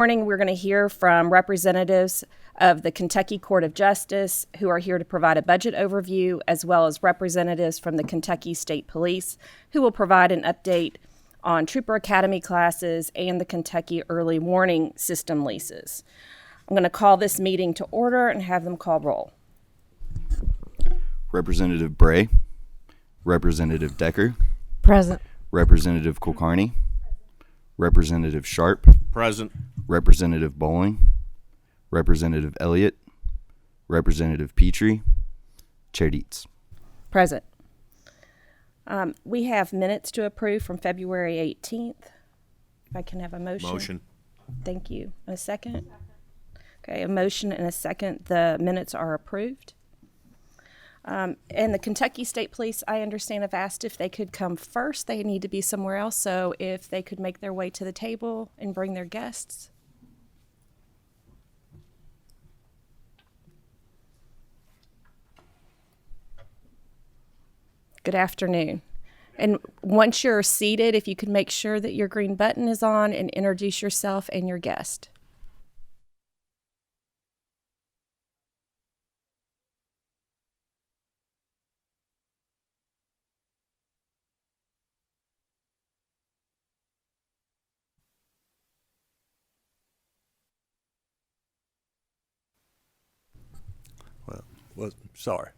Morning, we're going to hear from representatives of the Kentucky Court of Justice who are here to provide a budget overview, as well as representatives from the Kentucky State Police who will provide an update on Trooper Academy classes and the Kentucky Early Warning System leases. I'm going to call this meeting to order and have them call roll. Representative Bray, Representative Decker, Present. Representative Kulkarni, Representative Sharp, Present. Representative Bowling, Representative Elliott, Representative Petrie, Chair Dietz. Present. We have minutes to approve from February 18th. If I can have a motion. Motion. Thank you. A second? Okay, a motion and a second. The minutes are approved. And the Kentucky State Police, I understand, have asked if they could come first. They need to be somewhere else, so if they could make their way to the table and bring their guests. Good afternoon. And once you're seated, if you could make sure that your green button is on and introduce yourself and your guest. Sorry.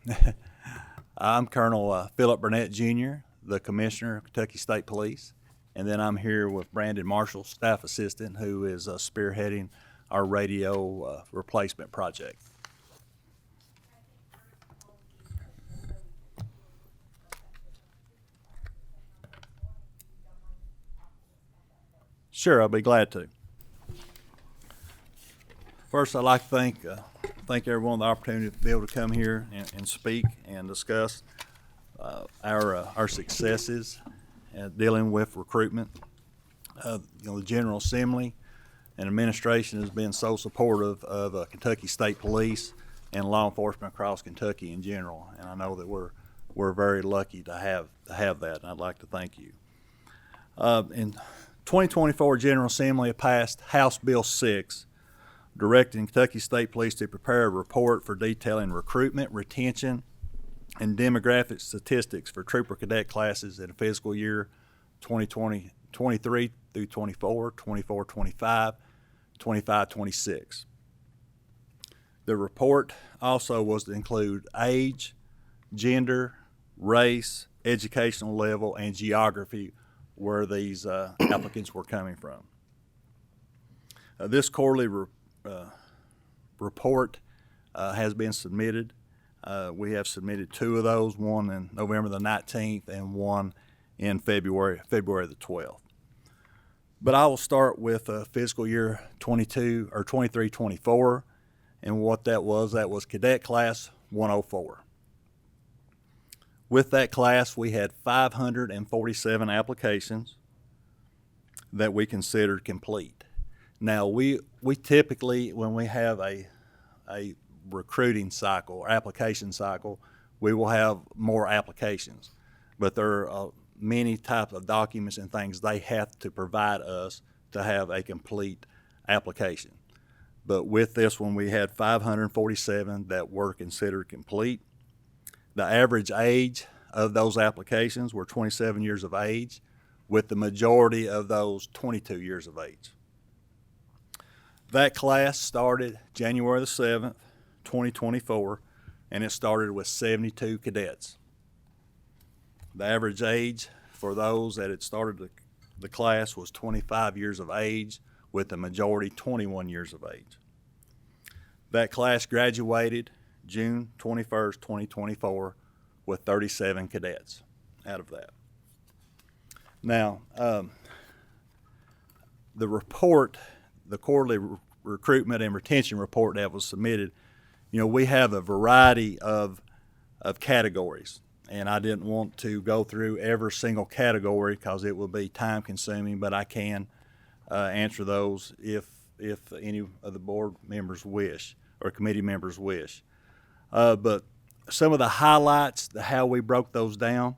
I'm Colonel Philip Burnett Jr., the Commissioner of Kentucky State Police, and then I'm here with Brandon Marshall, Staff Assistant, who is spearheading our radio replacement project. Sure, I'll be glad to. First, I'd like to thank everyone for the opportunity to be able to come here and speak and discuss our successes dealing with recruitment. The General Assembly and administration has been so supportive of Kentucky State Police and law enforcement across Kentucky in general, and I know that we're very lucky to have that, and I'd like to thank you. In 2024, General Assembly passed House Bill 6, directing Kentucky State Police to prepare a report for detailing recruitment, retention, and demographic statistics for trooper cadet classes in the fiscal year 2023 through 24, 25, 26. The report also was to include age, gender, race, educational level, and geography where these applicants were coming from. This quarterly report has been submitted. We have submitted two of those, one in November the 19th and one in February the 12th. But I will start with fiscal year 23-24, and what that was Cadet Class 104. With that class, we had 547 applications that we considered complete. Now, we typically, when we have a recruiting cycle or application cycle, we will have more applications. But there are many types of documents and things they have to provide us to have a complete application. But with this one, we had 547 that were considered complete. The average age of those applications were 27 years of age, with the majority of those 22 years of age. That class started January the 7th, 2024, and it started with 72 cadets. The average age for those that had started the class was 25 years of age, with the majority 21 years of age. That class graduated June 21st, 2024, with 37 cadets out of that. Now, the report, the quarterly recruitment and retention report that was submitted, we have a variety of categories, and I didn't want to go through every single category because it would be time consuming, but I can answer those if any of the board members wish or committee members wish. But some of the highlights, how we broke those down,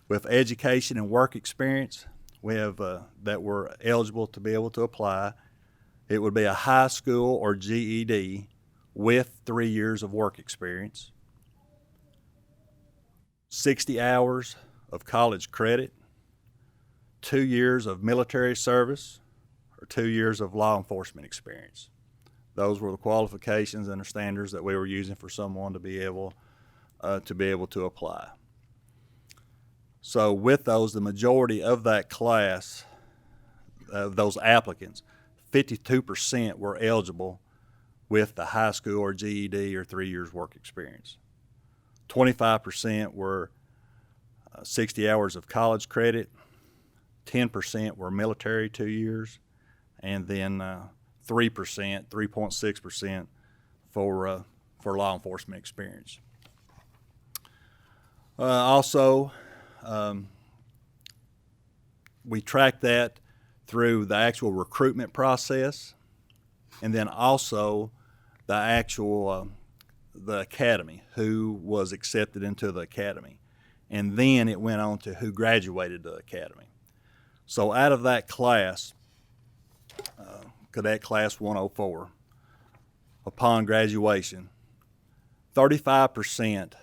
with education and work experience, we have that were eligible to be able to apply. It would be a high school or GED with 3 years of work experience, 60 hours of college credit, 2 years of military service, or 2 years of law enforcement experience. Those were the qualifications and the standards that we were using for someone to be able to apply. So with those, the majority of that class, those applicants, 52% were eligible with the high school or GED or 3 years work experience. 25% were 60 hours of college credit, 10% were military 2 years, and then 3.6% for law enforcement experience. Also, we track that through the actual recruitment process, and then also the actual the academy, who was accepted into the academy, and then it went on to who graduated the academy. So out of that class, Cadet Class 104, upon graduation, 35%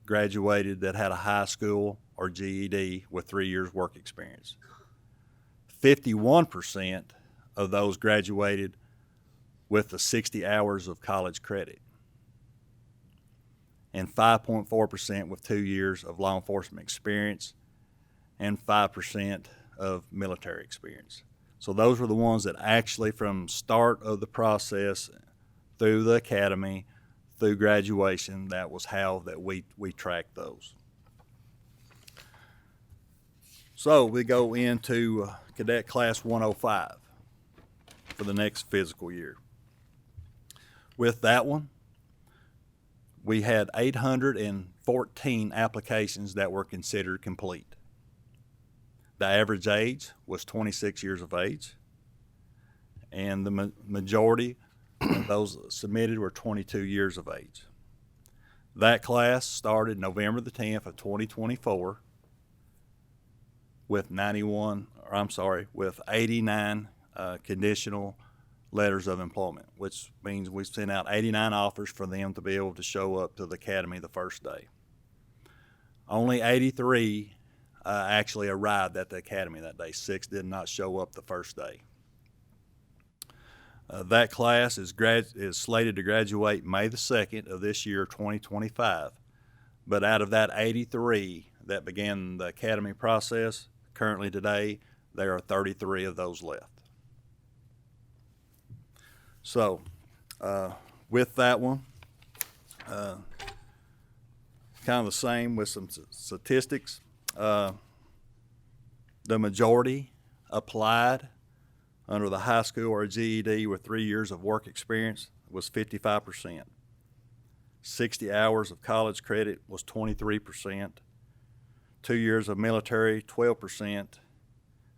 graduated that had a high school or GED with 3 years work experience. 51% of those graduated with the 60 hours of college credit, and 5.4% with 2 years of law enforcement experience, and 5% of military experience. So those were the ones that actually, from start of the process through the academy, through graduation, that was how that we tracked those. So we go into Cadet Class 105 for the next physical year. With that one, we had 814 applications that were considered complete. The average age was 26 years of age, and the majority of those submitted were 22 years of age. That class started November the 10th of 2024 with 89 conditional letters of employment, which means we sent out 89 offers for them to be able to show up to the academy the first day. Only 83 actually arrived at the academy that day. 6 did not show up the first day. That class is slated to graduate May the 2nd of this year, 2025. But out of that 83 that began the academy process, currently today, there are 33 of those left. So, with that one, kind of the same with some statistics. The majority applied under the high school or GED with 3 years of work experience was 55%. 60 hours of college credit was 23%. 2 years of military, 12%.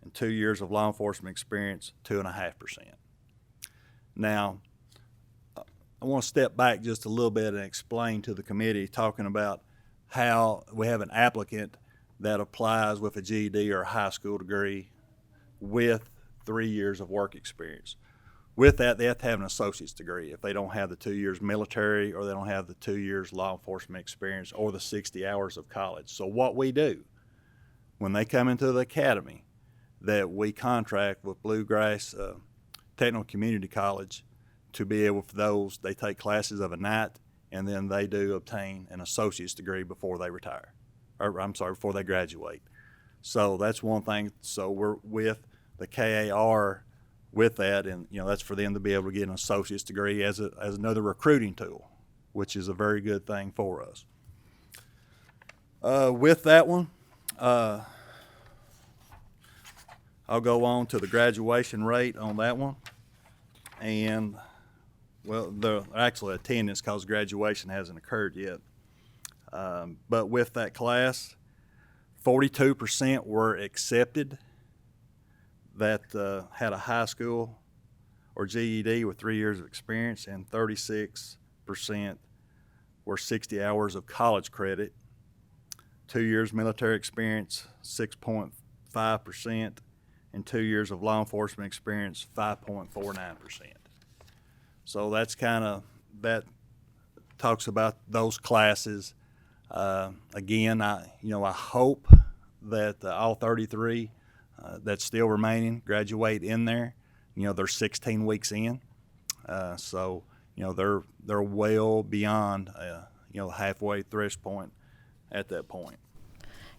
And 2 years of law enforcement experience, 2.5%. Now, I want to step back just a little bit and explain to the committee, talking about how we have an applicant that applies with a GED or a high school degree with 3 years of work experience. With that, they have to have an associate's degree if they don't have the 2 years military, or they don't have the 2 years law enforcement experience, or the 60 hours of college. So what we do when they come into the academy, that we contract with Bluegrass Technical Community College to be able, for those, they take classes of a night, and then they do obtain an associate's degree before they retire, before they graduate. So that's one thing. So we're with the KAR with that, and that's for them to be able to get an associate's degree as another recruiting tool, which is a very good thing for us. With that one, I'll go on to the graduation rate on that one. And, well, the actual attendance, because graduation hasn't occurred yet. But with that class, 42% were accepted that had a high school or GED with 3 years of experience, and 36% were 60 hours of college credit. 2 years military experience, 6.5%, and 2 years of law enforcement experience, 5.49%. So that's that talks about those classes. Again, I hope that all 33 that's still remaining graduate in there. They're 16 weeks in, so they're well beyond halfway threshold point at that point.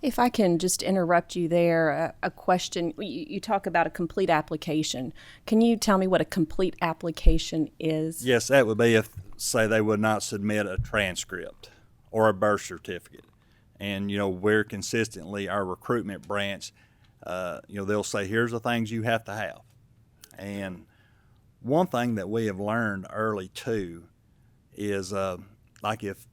If I can just interrupt you there, a question. You talk about a complete application. Can you tell me what a complete application is? Yes, that would be if, say, they would not submit a transcript or a birth certificate. And, we're consistently, our recruitment branch, they'll say, here's the things you have to have. And one thing that we have learned early, too, is like if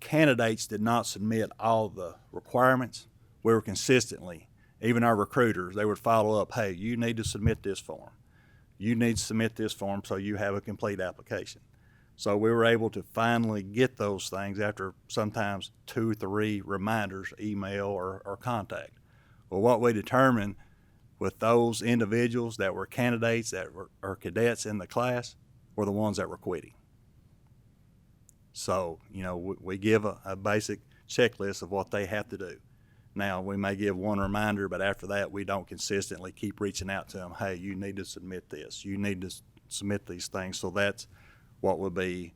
candidates did not submit all the requirements, we were consistently, even our recruiters, they would follow up, hey, you need to submit this form. You need to submit this form so you have a complete application. So we were able to finally get those things after sometimes 2 or 3 reminders, email or contact. Well, what we determined with those individuals that were candidates or cadets in the class were the ones that were quitting. So, we give a basic checklist of what they have to do. Now, we may give one reminder, but after that, we don't consistently keep reaching out to them, hey, you need to submit this. You need to submit these things. So that's what would be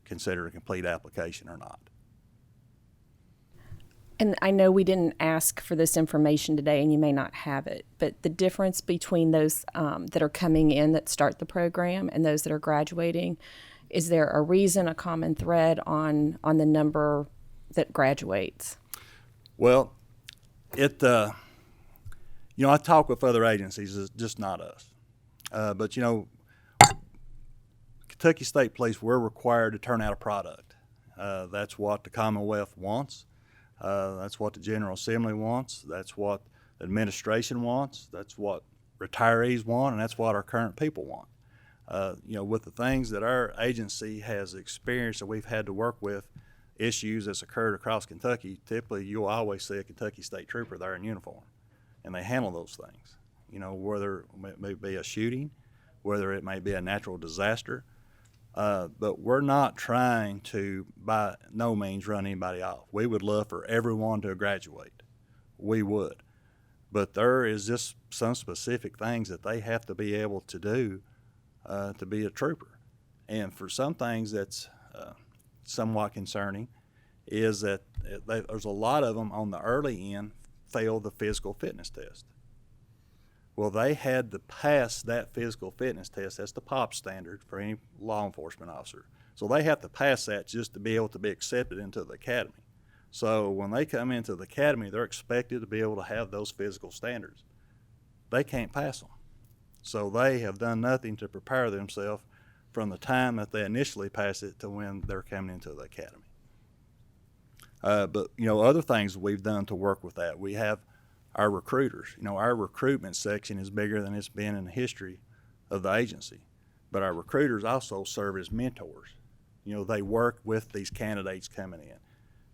considered a complete application or not. And I know we didn't ask for this information today, and you may not have it, but the difference between those that are coming in that start the program and those that are graduating, is there a reason, a common thread on the number that graduates? Well, I talk with other agencies, it's just not us. But Kentucky State Police, we're required to turn out a product. That's what the Commonwealth wants. That's what the General Assembly wants. That's what the administration wants. That's what retirees want, and that's what our current people want. With the things that our agency has experienced and we've had to work with, issues that's occurred across Kentucky, typically you'll always see a Kentucky State Trooper there in uniform, and they handle those things. Whether it may be a shooting, whether it may be a natural disaster, but we're not trying to, by no means, run anybody off. We would love for everyone to graduate. We would. But there is just some specific things that they have to be able to do to be a trooper. And for some things that's somewhat concerning is that there's a lot of them on the early end fail the physical fitness test. Well, they had to pass that physical fitness test. That's the POP standard for any law enforcement officer. So they have to pass that just to be able to be accepted into the academy. So when they come into the academy, they're expected to be able to have those physical standards. They can't pass them. So they have done nothing to prepare themselves from the time that they initially pass it to when they're coming into the academy. But other things we've done to work with that, we have our recruiters. Our recruitment section is bigger than it's been in the history of the agency. But our recruiters also serve as mentors. They work with these candidates coming in.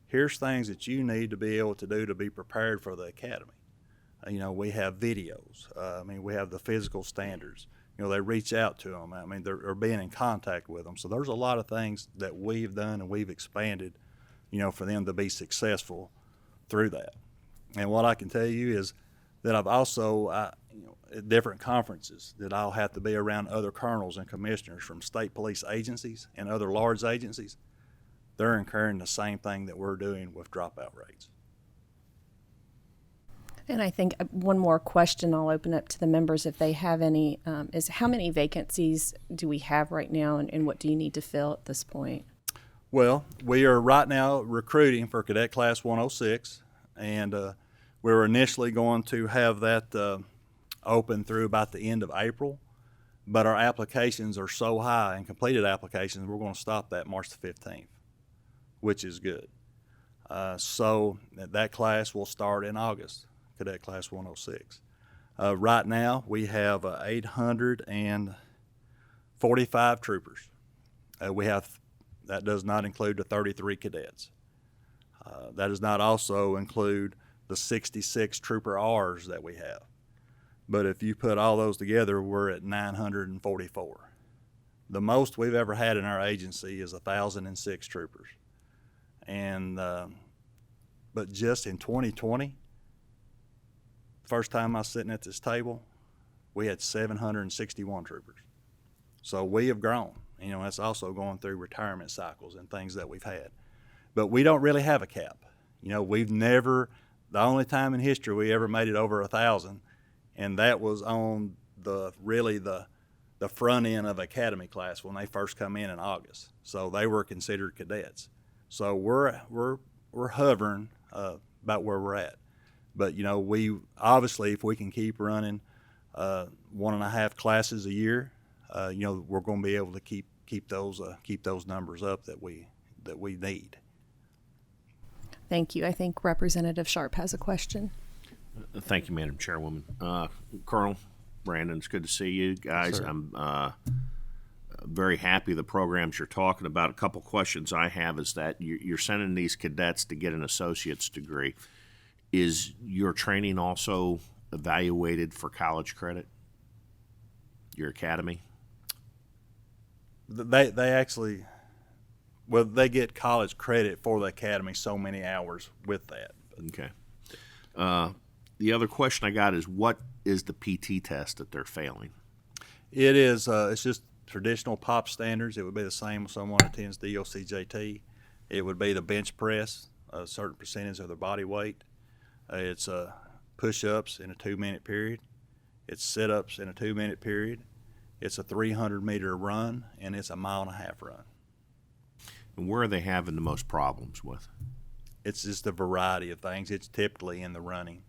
Here's things that you need to be able to do to be prepared for the academy. We have videos. We have the physical standards. They reach out to them. They're being in contact with them. So there's a lot of things that we've done and we've expanded, for them to be successful through that. And what I can tell you is that I've also, at different conferences, that I'll have to be around other colonels and commissioners from state police agencies and other large agencies. They're incurring the same thing that we're doing with dropout rates. And I think one more question I'll open up to the members if they have any, is how many vacancies do we have right now, and what do you need to fill at this point? Well, we are right now recruiting for Cadet Class 106, and we were initially going to have that open through about the end of April, but our applications are so high and completed applications, we're going to stop that March the 15th, which is good. So that class will start in August, Cadet Class 106. Right now, we have 845 troopers. That does not include the 33 cadets. That does not also include the 66 trooper R's that we have. But if you put all those together, we're at 944. The most we've ever had in our agency is 1,006 troopers. And but just in 2020, first time I was sitting at this table, we had 761 troopers. So we have grown. You know, that's also going through retirement cycles and things that we've had. But we don't really have a cap. You know, we've never, the only time in history we ever made it over 1,000, and that was on the front end of academy class when they first come in August. So they were considered cadets. So we're hovering about where we're at. But you know, we obviously, if we can keep running 1.5 classes a year, you know, we're going to be able to keep those numbers up that we need. Thank you. I think Representative Sharp has a question. Thank you, Madam Chairwoman. Colonel Brandon, it's good to see you guys. Sir. I'm very happy the programs you're talking about. A couple questions I have is that you're sending these cadets to get an associate's degree. Is your training also evaluated for college credit? Your academy? They actually, well, they get college credit for the academy so many hours with that. Okay. The other question I got is, what is the PT test that they're failing? It is, it's just traditional POP standards. It would be the same if someone attends DOCJT. It would be the bench press, a certain percentage of their body weight. It's push-ups in a 2-minute period. It's sit-ups in a 2-minute period. It's a 300-meter run, and it's a 1.5-mile run. And where are they having the most problems with? It's just a variety of things. It's typically in the running.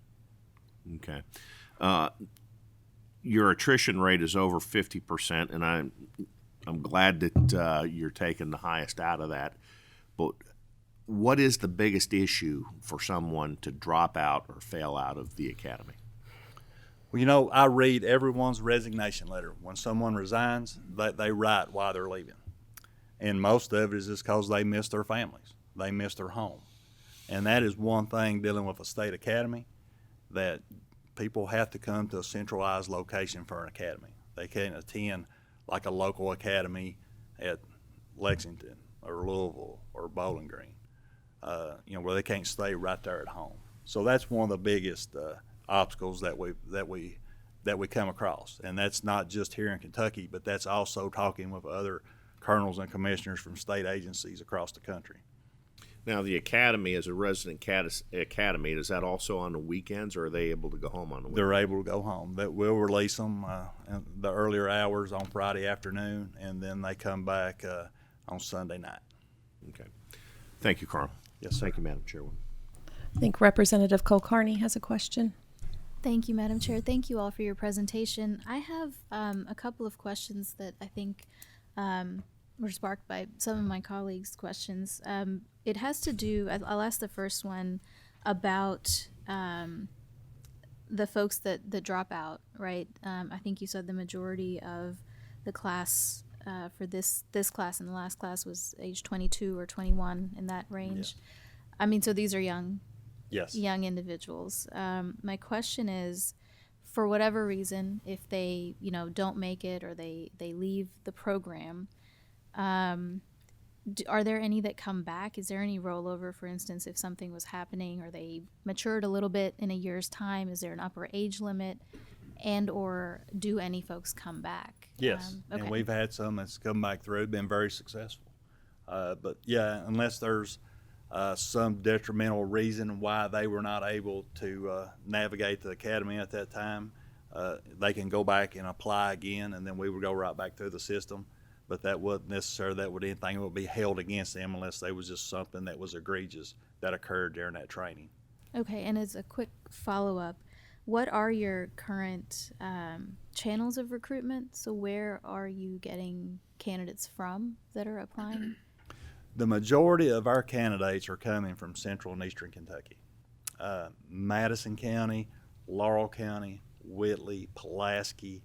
Okay. Your attrition rate is over 50%, and I'm glad that you're taking the highest out of that. But what is the biggest issue for someone to drop out or fail out of the academy? Well, you know, I read everyone's resignation letter. When someone resigns, they write why they're leaving. And most of it is just because they miss their families. They miss their home. And that is one thing dealing with a state academy, that people have to come to a centralized location for an academy. They can't attend like a local academy at Lexington or Louisville or Bowling Green, you know, where they can't stay right there at home. So that's one of the biggest obstacles that we come across, and that's not just here in Kentucky, but that's also talking with other colonels and commissioners from state agencies across the country. Now, the academy is a resident academy. Is that also on the weekends, or are they able to go home on the weekends? They're able to go home. That we'll release them in the earlier hours on Friday afternoon, and then they come back on Sunday night. Okay. Thank you, Carl. Yes, sir. Thank you, Madam Chairwoman. I think Representative Kulkarni has a question. Thank you, Madam Chair. Thank you all for your presentation. I have a couple of questions that I think were sparked by some of my colleagues' questions. It has to do, I'll ask the first one about the folks that drop out, right? I think you said the majority of the class for this class and the last class was age 22 or 21, in that range. Yeah. I mean, so these are young individuals. My question is, for whatever reason, if they, don't make it or they leave the program, are there any that come back? Is there any rollover, for instance, if something was happening or they matured a little bit in a year's time? Is there an upper age limit, and or do any folks come back? Yes, okay. And we've had some that's come back through, been very successful. But yeah, unless there's some detrimental reason why they were not able to navigate the academy at that time, they can go back and apply again, and then we would go right back through the system. But that wasn't necessarily anything would be held against them unless there was just something that was egregious that occurred during that training. Okay, and as a quick follow-up, what are your current channels of recruitment? So where are you getting candidates from that are applying? The majority of our candidates are coming from central and eastern Kentucky. Madison County, Laurel County, Whitley, Pulaski,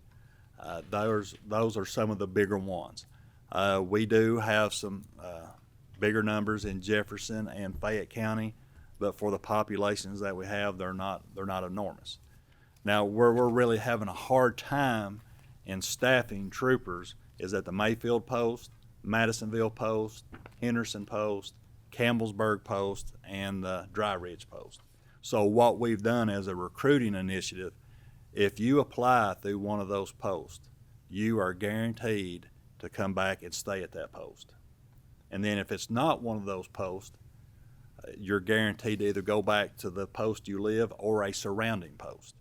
those are some of the bigger ones. We do have some bigger numbers in Jefferson and Fayette County, but for the populations that we have, they're not enormous. Now, where we're really having a hard time in staffing troopers is at the Mayfield post, Madisonville post, Henderson post, Campbellsburg post, and the Dry Ridge post. So what we've done as a recruiting initiative, if you apply through one of those posts, you are guaranteed to come back and stay at that post. And then if it's not one of those posts, you're guaranteed to either go back to the post you live or a surrounding post.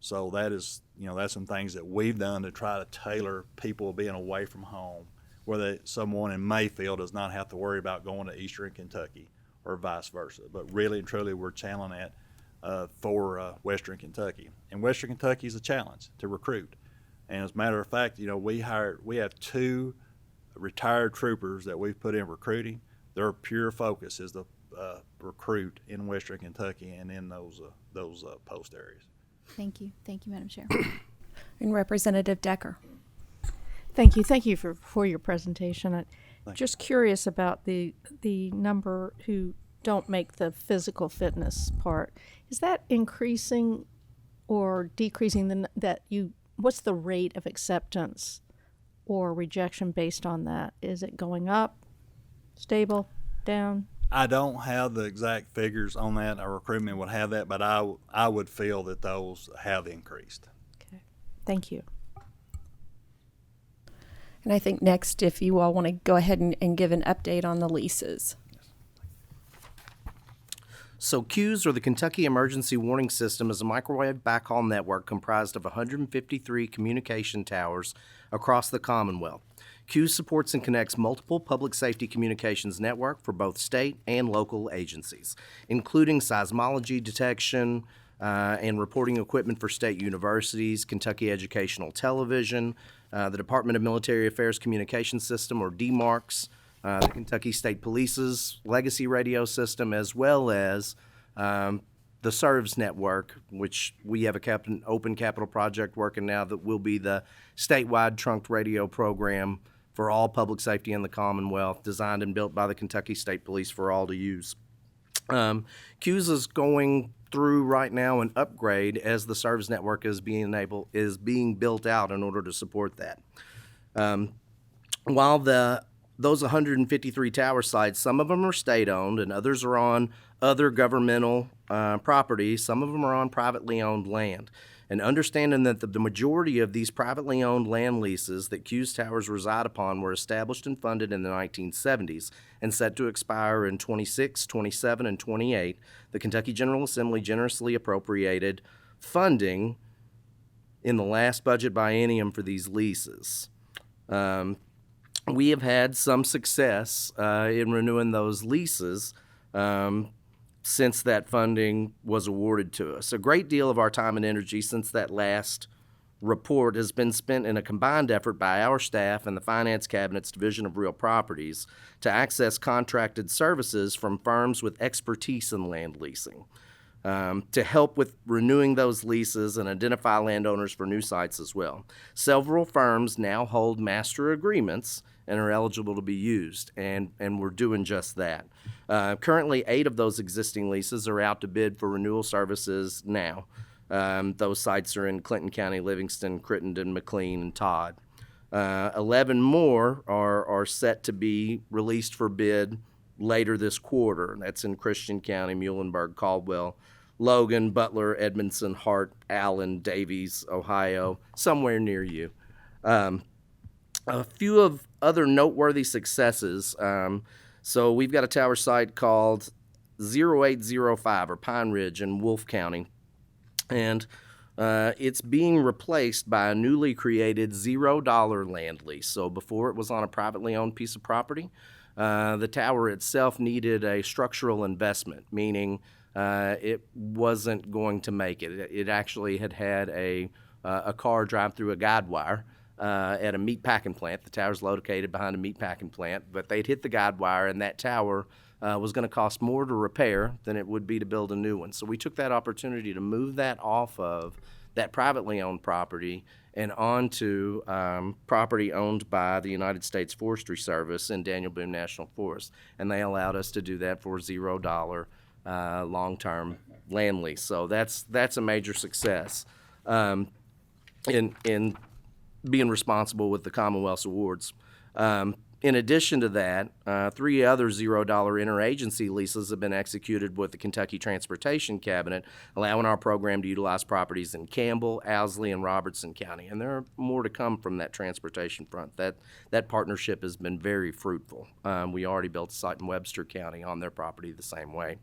So that is, that's some things that we've done to try to tailor people being away from home, where someone in Mayfield does not have to worry about going to Eastern Kentucky or vice versa. But really and truly, we're channeling that for Western Kentucky. And Western Kentucky is a challenge to recruit. And as a matter of fact, we have 2 retired troopers that we've put in recruiting. Their pure focus is to recruit in Western Kentucky and in those post areas. Thank you, Madam Chair. And Representative Decker. Thank you for your presentation. I'm just curious about the number who don't make the physical fitness part. Is that increasing or decreasing? What's the rate of acceptance or rejection based on that? Is it going up, stable, down? I don't have the exact figures on that. Our recruitment would have that, but I would feel that those have increased. Okay, thank you. And I think next, if you all want to go ahead and give an update on the leases. So CUES, or the Kentucky Emergency Warning System, is a microwave backhaul network comprised of 153 communication towers across the Commonwealth. CUES supports and connects multiple public safety communications network for both state and local agencies, including seismology detection and reporting equipment for state universities, Kentucky Educational Television, the Department of Military Affairs Communication System, or DMARCS, the Kentucky State Police's legacy radio system, as well as the SERVS network, which we have an open capital project working now that will be the statewide trunked radio program for all public safety in the Commonwealth, designed and built by the Kentucky State Police for all to use. CUES is going through right now an upgrade as the SERVS network is being built out in order to support that. While those 153 tower sites, some of them are state-owned and others are on other governmental property. Some of them are on privately owned land. And understanding that the majority of these privately owned land leases that CUES towers reside upon were established and funded in the 1970s and set to expire in 26, 27, and 28, the Kentucky General Assembly generously appropriated funding in the last budget biennium for these leases. We have had some success in renewing those leases since that funding was awarded to us. A great deal of our time and energy since that last report has been spent in a combined effort by our staff and the Finance Cabinet's Division of Real Properties to access contracted services from firms with expertise in land leasing to help with renewing those leases and identify landowners for new sites as well. Several firms now hold master agreements and are eligible to be used, and we're doing just that. Currently, 8 of those existing leases are out to bid for renewal services now. Those sites are in Clinton County, Livingston, Crittenden, McLean, and Todd. 11 more are set to be released for bid later this quarter. That's in Christian County, Muhlenberg, Caldwell, Logan, Butler, Edmondson, Hart, Allen, Davies, Ohio, somewhere near you. A few of other noteworthy successes. So we've got a tower site called 0805 or Pine Ridge in Wolfe County, and it's being replaced by a newly created $0 land lease. So before it was on a privately owned piece of property, the tower itself needed a structural investment, meaning it wasn't going to make it. It actually had a car drive through a guide wire at a meat packing plant. The tower's located behind a meat packing plant, but they'd hit the guide wire, and that tower was going to cost more to repair than it would be to build a new one. So we took that opportunity to move that off of that privately owned property and onto property owned by the United States Forestry Service in Daniel Boone National Forest, and they allowed us to do that for $0 long-term land lease. So that's a major success. in being responsible with the Commonwealth's awards. In addition to that, 3 other $0 interagency leases have been executed with the Kentucky Transportation Cabinet, allowing our program to utilize properties in Campbell, Owsley, and Robertson County. And there are more to come from that transportation front. That partnership has been very fruitful. We already built a site in Webster County on their property the same way.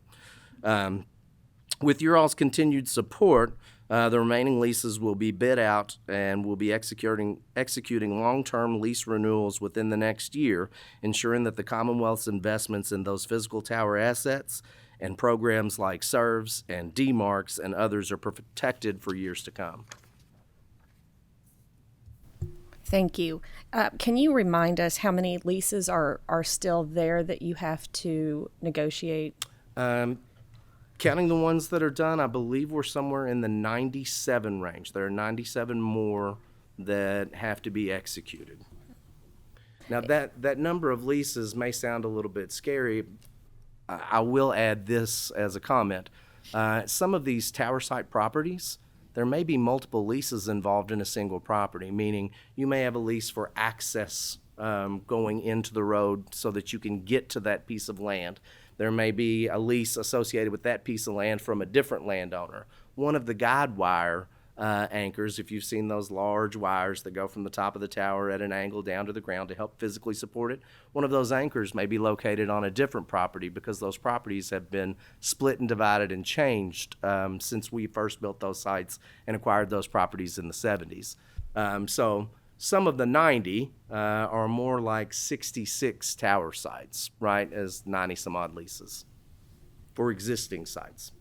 With your all's continued support, the remaining leases will be bid out and will be executing long-term lease renewals within the next year, ensuring that the Commonwealth's investments in those physical tower assets and programs like SERVs and DMARCs and others are protected for years to come. Thank you. Can you remind us how many leases are still there that you have to negotiate? Counting the ones that are done, I believe we're somewhere in the 97 range. There are 97 more that have to be executed. Now, that number of leases may sound a little bit scary. I will add this as a comment. Some of these tower site properties, there may be multiple leases involved in a single property, meaning you may have a lease for access going into the road so that you can get to that piece of land. There may be a lease associated with that piece of land from a different landowner. One of the guide wire anchors, if you've seen those large wires that go from the top of the tower at an angle down to the ground to help physically support it, one of those anchors may be located on a different property because those properties have been split and divided and changed since we first built those sites and acquired those properties in the 70s. So some of the 90 are more like 66 tower sites, right, as 90-some-odd leases for existing sites.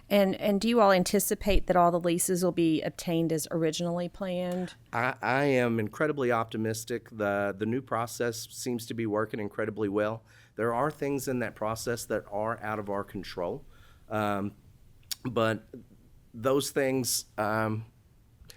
And do you all anticipate that all the leases will be obtained as originally planned? I am incredibly optimistic. The new process seems to be working incredibly well. There are things in that process that are out of our control, but those things...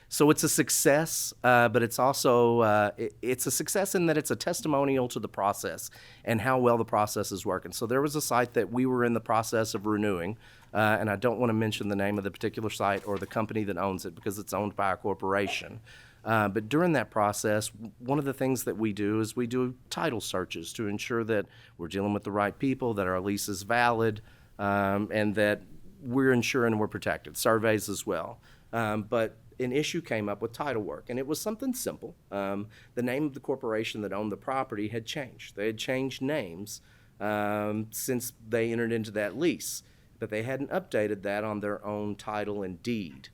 So it's a success, but it's also it's a success in that it's a testimonial to the process and how well the process is working. So there was a site that we were in the process of renewing, and I don't want to mention the name of the particular site or the company that owns it because it's owned by a corporation. But during that process, one of the things that we do is we do title searches to ensure that we're dealing with the right people, that our lease is valid, and that we're ensuring we're protected. Surveys as well. But an issue came up with title work, and it was something simple. The name of the corporation that owned the property had changed. They had changed names since they entered into that lease, but they hadn't updated that on their own title and deed.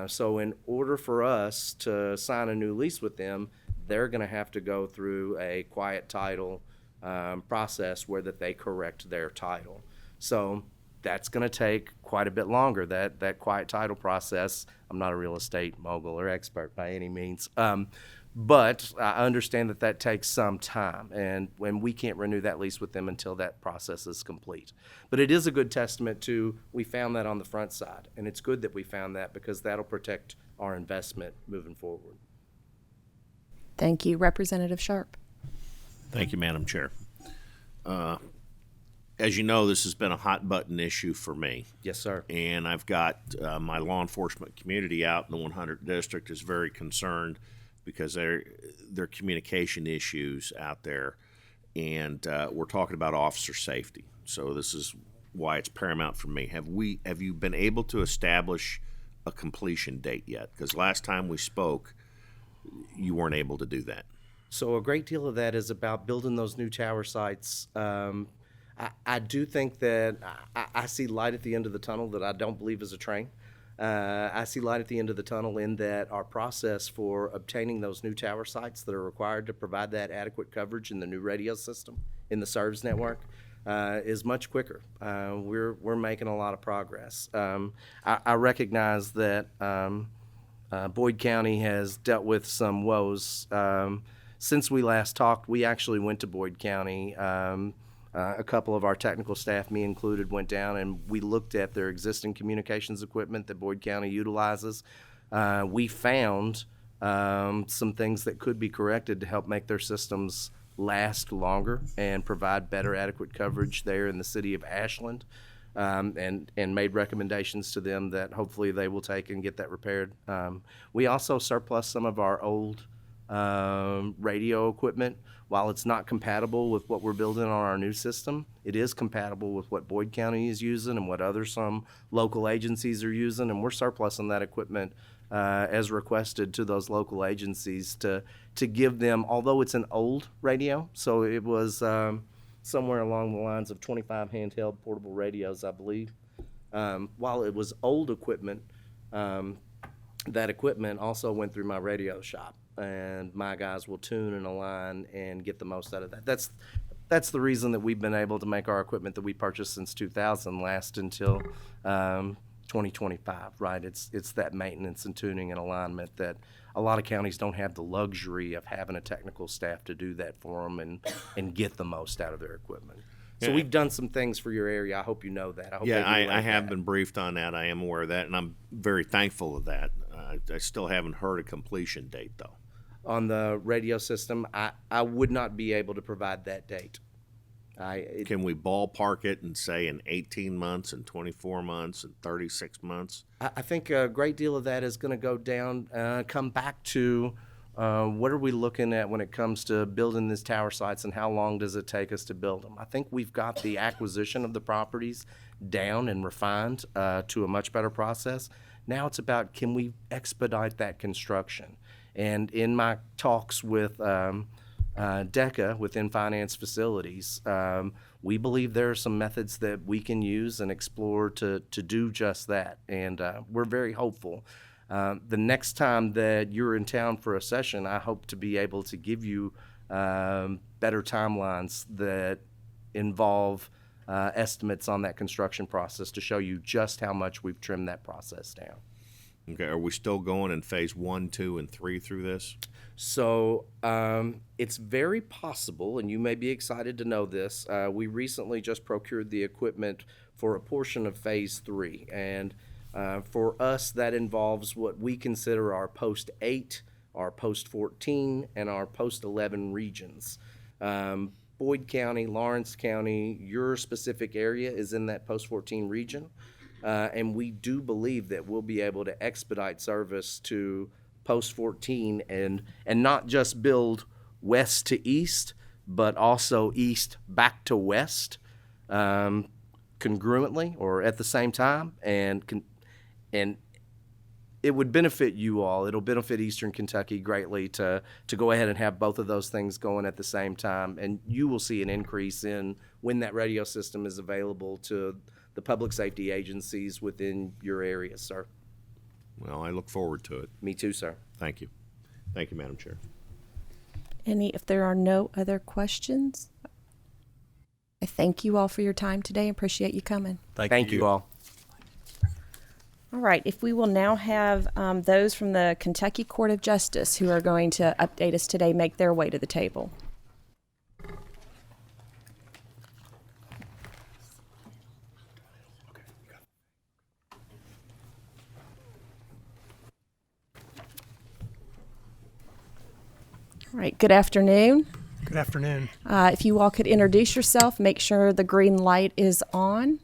So in order for us to sign a new lease with them, they're going to have to go through a quiet title process where that they correct their title. So that's going to take quite a bit longer, that quiet title process. I'm not a real estate mogul or expert by any means, but I understand that takes some time, and when we can't renew that lease with them until that process is complete. But it is a good testament to we found that on the front side, and it's good that we found that because that'll protect our investment moving forward. Thank you. Representative Sharp. Thank you, Madam Chair. As you know, this has been a hot button issue for me. Yes, sir. And I've got my law enforcement community out in the 100th District is very concerned because there are communication issues out there. And we're talking about officer safety. So this is why it's paramount for me. Have you been able to establish a completion date yet? Because last time we spoke, you weren't able to do that. So a great deal of that is about building those new tower sites. I do think that I see light at the end of the tunnel that I don't believe is a train. I see light at the end of the tunnel in that our process for obtaining those new tower sites that are required to provide that adequate coverage in the new radio system in the SERVs network is much quicker. We're making a lot of progress. I recognize that Boyd County has dealt with some woes. Since we last talked, we actually went to Boyd County. A couple of our technical staff, me included, went down and we looked at their existing communications equipment that Boyd County utilizes. We found some things that could be corrected to help make their systems last longer and provide better adequate coverage there in the city of Ashland. and made recommendations to them that hopefully they will take and get that repaired. We also surplus some of our old radio equipment. While it's not compatible with what we're building on our new system, it is compatible with what Boyd County is using and what some local agencies are using, and we're surplusing that equipment as requested to those local agencies to give them, although it's an old radio, so it was somewhere along the lines of 25 handheld portable radios, I believe. While it was old equipment, that equipment also went through my radio shop, and my guys will tune and align and get the most out of that. That's the reason that we've been able to make our equipment that we purchased since 2000 last until 2025, right? It's that maintenance and tuning and alignment that a lot of counties don't have the luxury of having a technical staff to do that for them and get the most out of their equipment. So we've done some things for your area. I hope you know that. I have been briefed on that. I am aware of that, and I'm very thankful of that. I still haven't heard a completion date, though. On the radio system, I would not be able to provide that date. Can we ballpark it and say in 18 months and 24 months and 36 months? I think a great deal of that is going to go down, come back to what are we looking at when it comes to building these tower sites and how long does it take us to build them? I think we've got the acquisition of the properties down and refined to a much better process. Now it's about, can we expedite that construction? And in my talks with DECA within finance facilities, we believe there are some methods that we can use and explore to do just that. And we're very hopeful. The next time that you're in town for a session, I hope to be able to give you better timelines that involve estimates on that construction process to show you just how much we've trimmed that process down. Okay, are we still going in phase 1, 2, and 3 through this? So it's very possible, and you may be excited to know this, we recently just procured the equipment for a portion of phase 3. And for us, that involves what we consider our post 8, our post 14, and our post 11 regions. Boyd County, Lawrence County, your specific area is in that post 14 region. And we do believe that we'll be able to expedite service to post 14 and not just build west to east, but also east back to west congruently or at the same time. And it would benefit you all. It'll benefit Eastern Kentucky greatly to go ahead and have both of those things going at the same time. And you will see an increase in when that radio system is available to the public safety agencies within your area, sir. Well, I look forward to it. Me too, sir. Thank you. Thank you, Madam Chair. If there are no other questions, I thank you all for your time today. Appreciate you coming. Thank you all. All right, if we will now have those from the Kentucky Court of Justice who are going to update us today make their way to the table. All right, good afternoon. Good afternoon. If you all could introduce yourself, make sure the green light is on.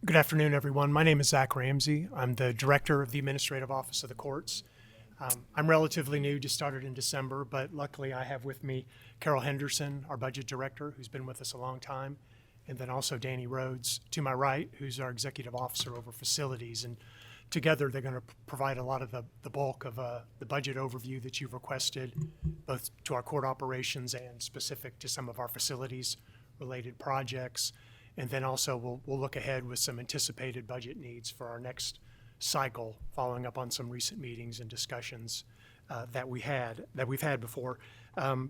Good afternoon, everyone. My name is Zach Ramsey. I'm the Director of the Administrative Office of the Courts. I'm relatively new, just started in December, but luckily I have with me Carol Henderson, our Budget Director, who's been with us a long time, and then also Danny Rhodes to my right, who's our Executive Officer over Facilities. And together they're going to provide a lot of the bulk of the budget overview that you've requested, both to our court operations and specific to some of our facilities-related projects. And then also we'll look ahead with some anticipated budget needs for our next cycle, following up on some recent meetings and discussions that we've had before.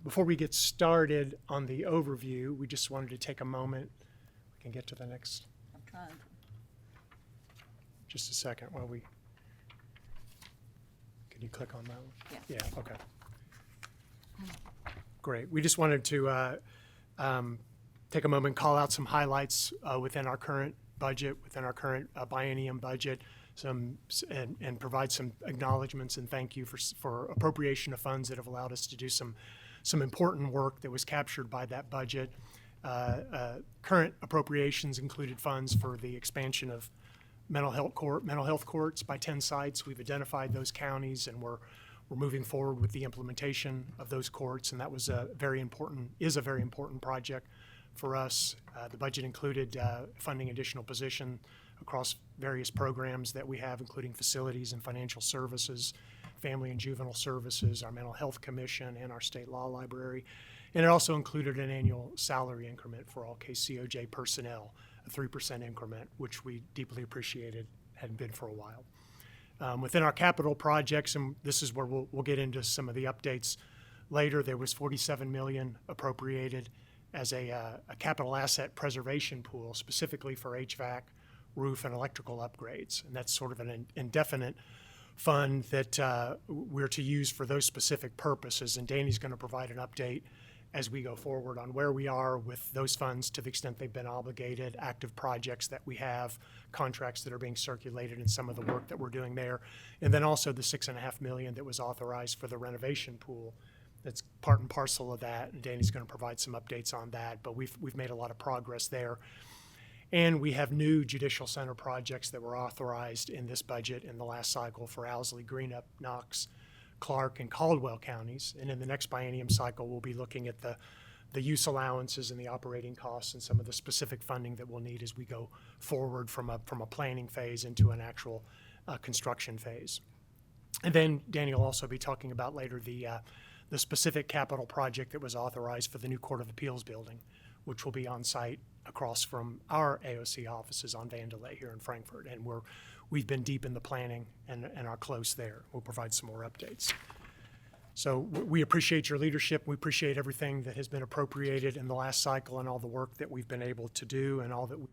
Before we get started on the overview, we just wanted to take a moment. We can get to the next. I'm trying. Just a second while we. Can you click on that one? Yeah. Yeah. Okay. Great. We just wanted to take a moment, call out some highlights within our current budget, within our current biennium budget, and provide some acknowledgments and thank you for appropriation of funds that have allowed us to do some important work that was captured by that budget. current appropriations included funds for the expansion of mental health courts by 10 sites. We've identified those counties, and we're moving forward with the implementation of those courts, and that was a very important project for us. The budget included funding additional position across various programs that we have, including facilities and financial services, family and juvenile services, our mental health commission, and our state law library. And it also included an annual salary increment for all KCOJ personnel, a 3% increment, which we deeply appreciated, hadn't been for a while. Within our capital projects, and this is where we'll get into some of the updates later, there was $47 million appropriated as a capital asset preservation pool, specifically for HVAC, roof, and electrical upgrades. And that's sort of an indefinite fund that we're to use for those specific purposes. And Danny's going to provide an update as we go forward on where we are with those funds to the extent they've been obligated, active projects that we have, contracts that are being circulated, and some of the work that we're doing there. And then also the $6.5 million that was authorized for the renovation pool. That's part and parcel of that, and Danny's going to provide some updates on that, but we've made a lot of progress there. And we have new judicial center projects that were authorized in this budget in the last cycle for Owsley, Greenup, Knox, Clark, and Caldwell counties. And in the next biennium cycle, we'll be looking at the use allowances and the operating costs and some of the specific funding that we'll need as we go forward from a planning phase into an actual construction phase. And then Danny will also be talking about later the specific capital project that was authorized for the new Court of Appeals building, which will be on site across from our AOC offices on Vandelay here in Frankfurt. And we've been deep in the planning and are close there. We'll provide some more updates. So we appreciate your leadership. We appreciate everything that has been appropriated in the last cycle and all the work that we've been able to do and all that we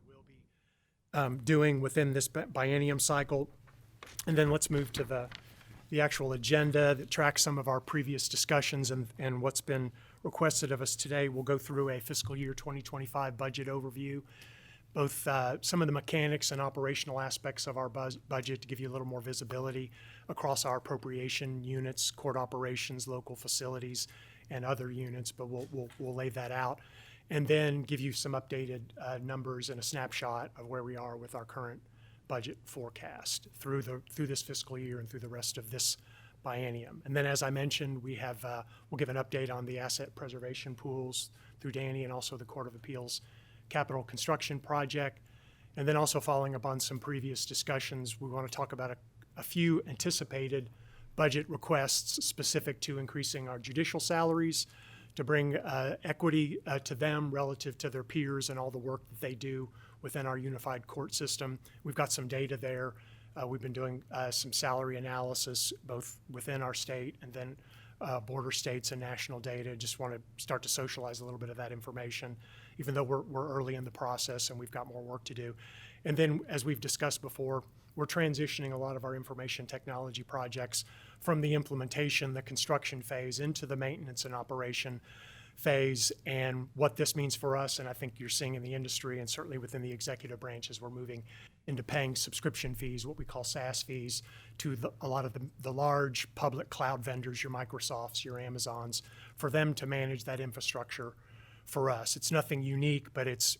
will be doing within this biennium cycle. And then let's move to the actual agenda that tracks some of our previous discussions and what's been requested of us today. We'll go through a fiscal year 2025 budget overview, both some of the mechanics and operational aspects of our budget to give you a little more visibility across our appropriation units, court operations, local facilities, and other units, but we'll lay that out. And then give you some updated numbers and a snapshot of where we are with our current budget forecast through this fiscal year and through the rest of this biennium. And then, as I mentioned, we'll give an update on the asset preservation pools through Danny and also the Court of Appeals capital construction project. And then also following up on some previous discussions, we want to talk about a few anticipated budget requests specific to increasing our judicial salaries, to bring equity to them relative to their peers and all the work that they do within our unified court system. We've got some data there. We've been doing some salary analysis both within our state and then border states and national data. Just want to start to socialize a little bit of that information, even though we're early in the process and we've got more work to do. And then, as we've discussed before, we're transitioning a lot of our information technology projects from the implementation, the construction phase, into the maintenance and operation phase, and what this means for us. And I think you're seeing in the industry and certainly within the executive branch as we're moving into paying subscription fees, what we call SaaS fees, to a lot of the large public cloud vendors, your Microsofts, your Amazons, for them to manage that infrastructure for us. It's nothing unique, but it's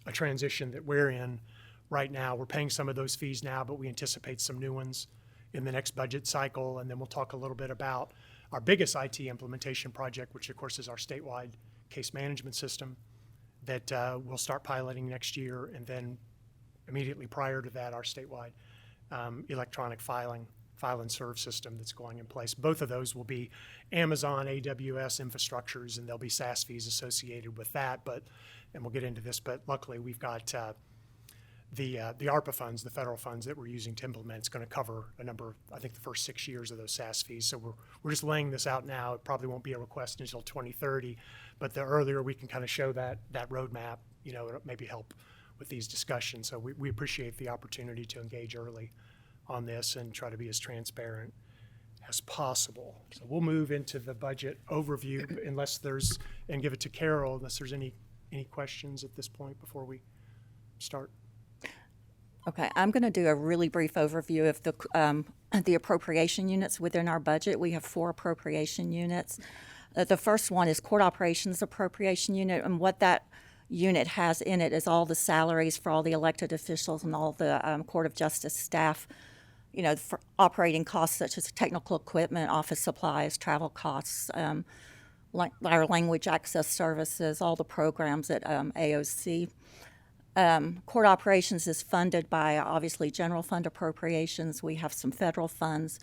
a transition that we're in right now. We're paying some of those fees now, but we anticipate some new ones in the next budget cycle. And then we'll talk a little bit about our biggest IT implementation project, which of course is our statewide case management system that we'll start piloting next year. And then immediately prior to that, our statewide electronic file and serve system that's going in place. Both of those will be Amazon AWS infrastructures, and there'll be SaaS fees associated with that. And we'll get into this, but luckily we've got the ARPA funds, the federal funds that we're using to implement. It's going to cover a number, I think the first 6 years of those SaaS fees. So we're just laying this out now. It probably won't be a request until 2030, but the earlier we can kind of show that roadmap, it'll maybe help with these discussions. So we appreciate the opportunity to engage early on this and try to be as transparent as possible. So we'll move into the budget overview and give it to Carol unless there's any questions at this point before we start. Okay, I'm going to do a really brief overview of the appropriation units within our budget. We have 4 appropriation units. The first one is Court Operations Appropriation Unit, and what that unit has in it is all the salaries for all the elected officials and all the Court of Justice staff, you know, for operating costs such as technical equipment, office supplies, travel costs, our language access services, all the programs at AOC. Court operations is funded by, obviously, general fund appropriations. We have some federal funds,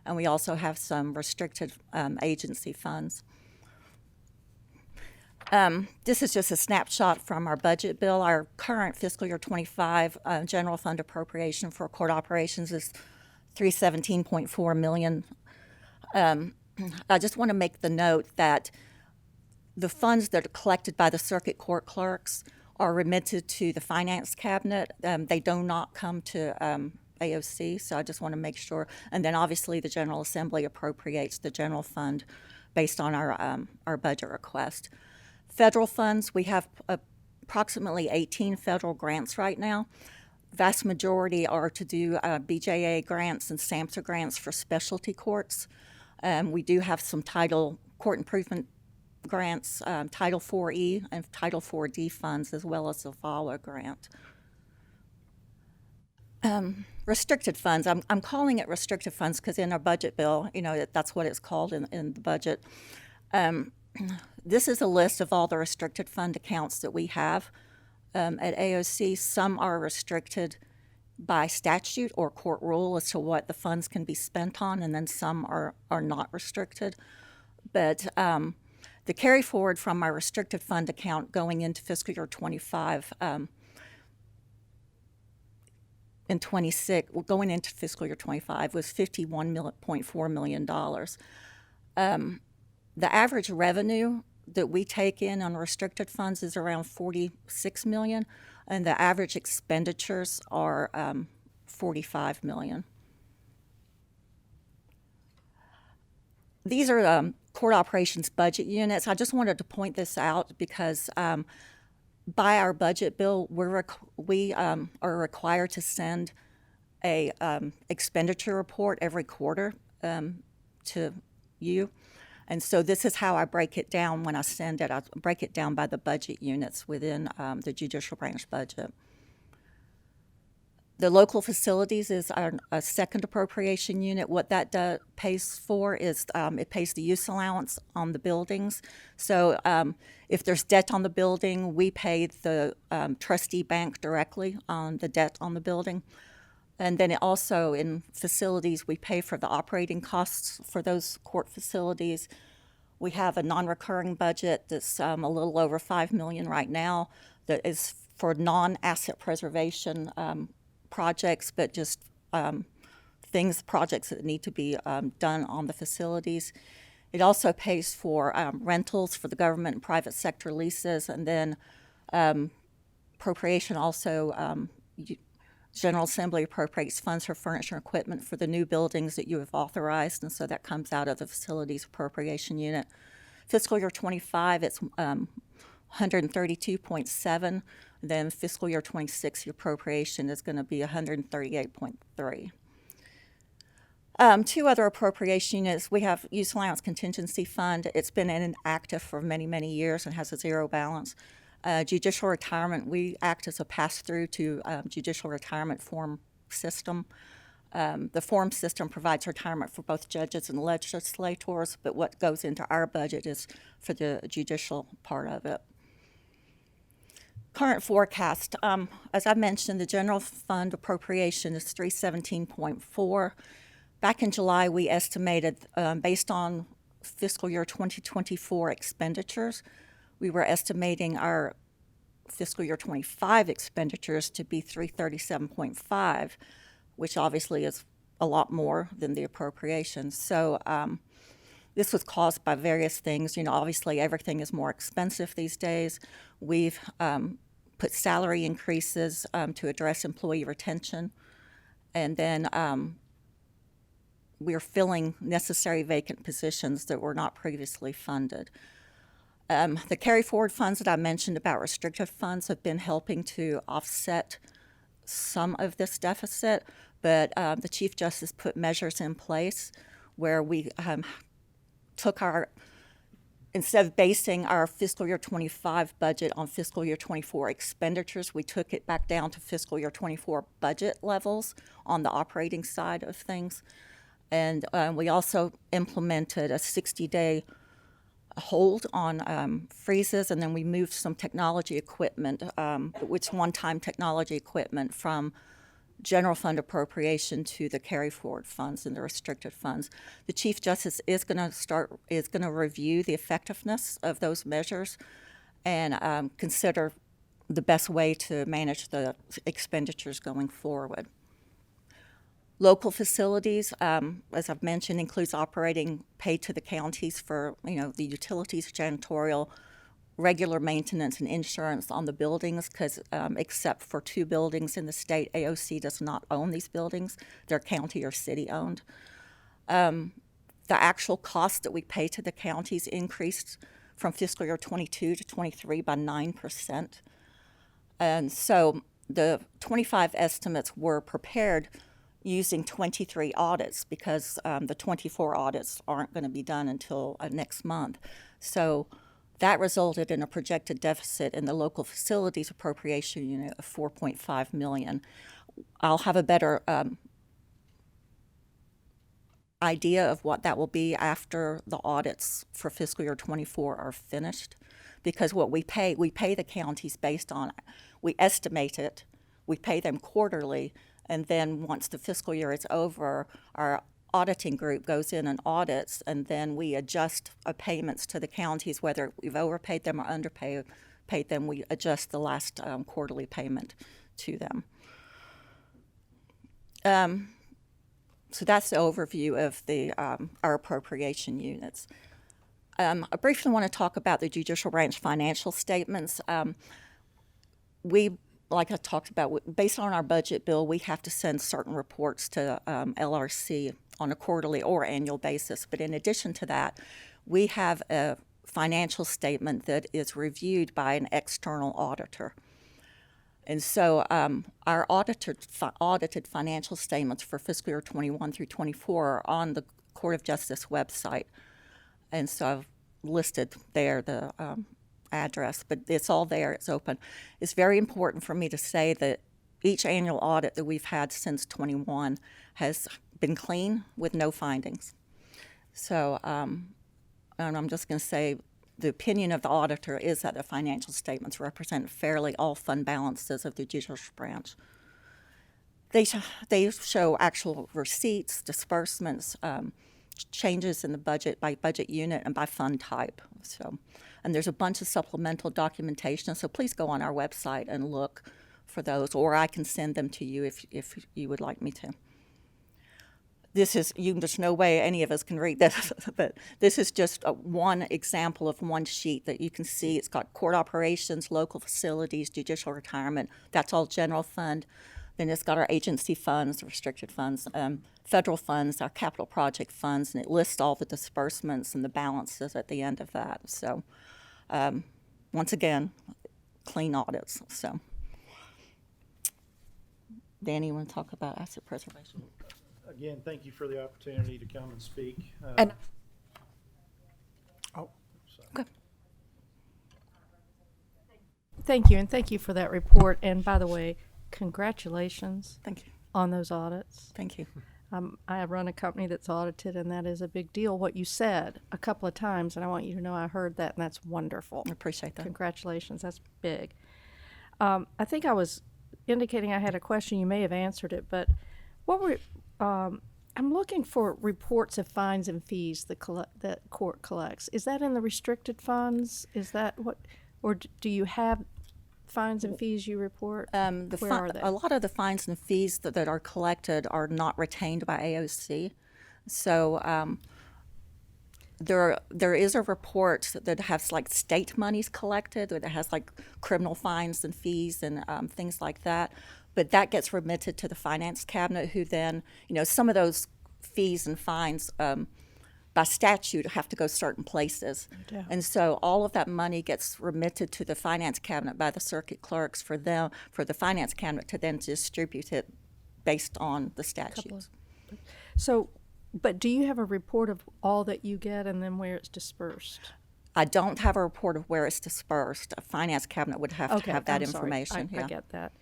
and we also have some restricted agency funds. This is just a snapshot from our budget bill. Our current fiscal year 25 general fund appropriation for court operations is $317.4 million. I just want to make the note that the funds that are collected by the circuit court clerks are remitted to the finance cabinet. They do not come to AOC, so I just want to make sure. And then obviously the General Assembly appropriates the general fund based on our budget request. Federal funds, we have approximately 18 federal grants right now. Vast majority are to do BJA grants and SAMHSA grants for specialty courts. We do have some court improvement grants, Title 4E and Title 4D funds, as well as the VAWA grant. Restricted funds, I'm calling it restricted funds because in our budget bill, you know, that's what it's called in the budget. This is a list of all the restricted fund accounts that we have at AOC. Some are restricted by statute or court rule as to what the funds can be spent on, and then some are not restricted. But the carry forward from our restricted fund account going into fiscal year 25 and 26, going into fiscal year 25 was $51.4 million. The average revenue that we take in on restricted funds is around $46 million, and the average expenditures are $45 million. These are court operations budget units. I just wanted to point this out because by our budget bill, we are required to send a expenditure report every quarter to you. And so this is how I break it down when I send it. I break it down by the budget units within the judicial branch budget. The local facilities is a second appropriation unit. What that pays for is it pays the use allowance on the buildings. So if there's debt on the building, we pay the trustee bank directly on the debt on the building. And then it also, in facilities, we pay for the operating costs for those court facilities. We have a non-recurring budget that's a little over $5 million right now that is for non-asset preservation projects, but just projects that need to be done on the facilities. It also pays for rentals for the government and private sector leases, and then appropriation also, General Assembly appropriates funds for furniture and equipment for the new buildings that you have authorized, and so that comes out of the facilities appropriation unit. Fiscal year 25, it's 132.7. Then fiscal year 26, the appropriation is going to be 138.3. Two other appropriation units. We have Use Allowance Contingency Fund. It's been inactive for many, many years and has a zero balance. Judicial retirement, we act as a pass-through to judicial retirement form system. The form system provides retirement for both judges and legislators, but what goes into our budget is for the judicial part of it. Current forecast, as I mentioned, the general fund appropriation is $317.4. Back in July, we estimated, based on fiscal year 2024 expenditures, we were estimating our fiscal year 25 expenditures to be $337.5, which obviously is a lot more than the appropriations. So this was caused by various things. You know, obviously everything is more expensive these days. We've put salary increases to address employee retention, and then we're filling necessary vacant positions that were not previously funded. The carry forward funds that I mentioned about restricted funds have been helping to offset some of this deficit, but the Chief Justice put measures in place where we took our instead of basing our fiscal year 25 budget on fiscal year 24 expenditures, we took it back down to fiscal year 24 budget levels on the operating side of things. And we also implemented a 60-day hold on freezes, and then we moved some technology equipment, which one-time technology equipment, from general fund appropriation to the carry forward funds and the restricted funds. The Chief Justice is going to review the effectiveness of those measures and consider the best way to manage the expenditures going forward. Local facilities, as I've mentioned, includes operating paid to the counties for, the utilities, janitorial, regular maintenance, and insurance on the buildings, because except for 2 buildings in the state, AOC does not own these buildings. They're county or city owned. The actual cost that we pay to the counties increased from fiscal year 22 to 23 by 9%. And so the 25 estimates were prepared using 23 audits, because the 24 audits aren't going to be done until next month. So that resulted in a projected deficit in the local facilities appropriation unit of $4.5 million. I'll have a better idea of what that will be after the audits for fiscal year 24 are finished, because what we pay the counties based on, we estimate it, we pay them quarterly, and then once the fiscal year is over, our auditing group goes in and audits, and then we adjust payments to the counties, whether we've overpaid them or underpaid them. We adjust the last quarterly payment to them. So that's the overview of our appropriation units. I briefly want to talk about the judicial branch financial statements. Like I talked about, based on our budget bill, we have to send certain reports to LRC on a quarterly or annual basis. But in addition to that, we have a financial statement that is reviewed by an external auditor. And so our audited financial statements for fiscal year 21 through 24 are on the Court of Justice website. And so I've listed there the address, but it's all there, it's open. It's very important for me to say that each annual audit that we've had since 21 has been clean with no findings. So and I'm just going to say the opinion of the auditor is that the financial statements represent fairly all fund balances of the judicial branch. They show actual receipts, disbursements, changes in the budget by budget unit and by fund type. So, and there's a bunch of supplemental documentation, so please go on our website and look for those, or I can send them to you if you would like me to. There's no way any of us can read this, but this is just one example of one sheet that you can see. It's got court operations, local facilities, judicial retirement. That's all general fund. Then it's got our agency funds, restricted funds, federal funds, our capital project funds, and it lists all the disbursements and the balances at the end of that. So, once again, clean audits. So, Danny, you want to talk about asset preservation? Again, thank you for the opportunity to come and speak. And Oh, sorry. Okay. Thank you, and thank you for that report. And by the way, congratulations Thank you. on those audits. Thank you. I run a company that's audited, and that is a big deal. What you said a couple of times, and I want you to know I heard that, and that's wonderful. I appreciate that. Congratulations. That's big. I think I was indicating I had a question. You may have answered it, but what were I'm looking for reports of fines and fees that court collects. Is that in the restricted funds? Is that what, or do you have fines and fees you report? Where are they? A lot of the fines and fees that are collected are not retained by AOC. So there is a report that has like state monies collected, that has like criminal fines and fees and things like that. But that gets remitted to the finance cabinet, who then, some of those fees and fines by statute have to go certain places. Yeah. And so all of that money gets remitted to the finance cabinet by the circuit clerks for the finance cabinet to then distribute it based on the statutes. So, but do you have a report of all that you get and then where it's dispersed? I don't have a report of where it's dispersed. A finance cabinet would have to have that I'm sorry. information. I get that.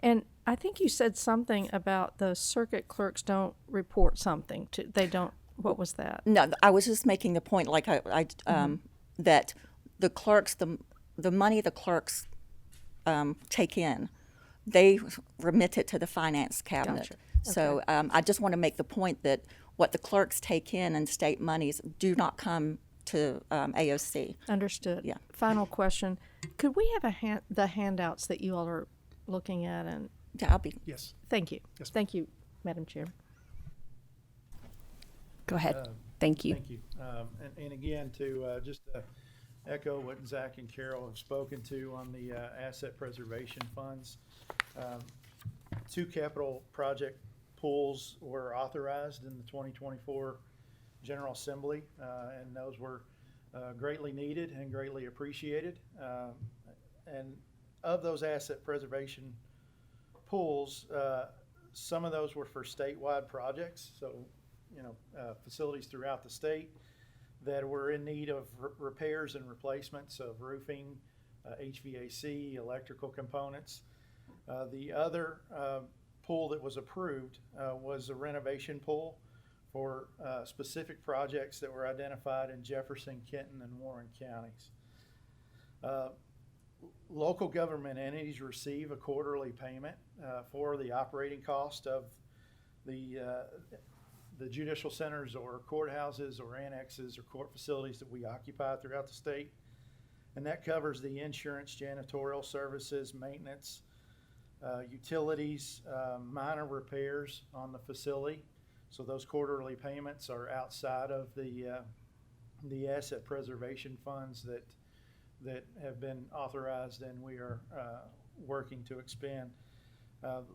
And I think you said something about the circuit clerks don't report something to, they don't, what was that? No, I was just making the point, like that the clerks, the money the clerks take in, they remit it to the finance cabinet. Gotcha. So I just want to make the point that what the clerks take in state monies do not come to AOC. Understood. Yeah. Final question. Could we have the handouts that you all are looking at? And Yeah, I'll be. Yes. thank you. Yes, ma'am. Thank you, Madam Chair. Go ahead. Thank you. Thank you. And again, to just echo what Zach and Carol have spoken to on the asset preservation funds. 2 capital project pools were authorized in the 2024 General Assembly, and those were greatly needed and greatly appreciated. And of those asset preservation pools, some of those were for statewide projects, so facilities throughout the state that were in need of repairs and replacements of roofing, HVAC, electrical components. The other pool that was approved was a renovation pool for specific projects that were identified in Jefferson, Kenton, and Warren counties. Local government entities receive a quarterly payment for the operating cost of the judicial centers or courthouses or annexes or court facilities that we occupy throughout the state. And that covers the insurance, janitorial services, maintenance, utilities, minor repairs on the facility. So those quarterly payments are outside of the asset preservation funds that have been authorized and we are working to expand.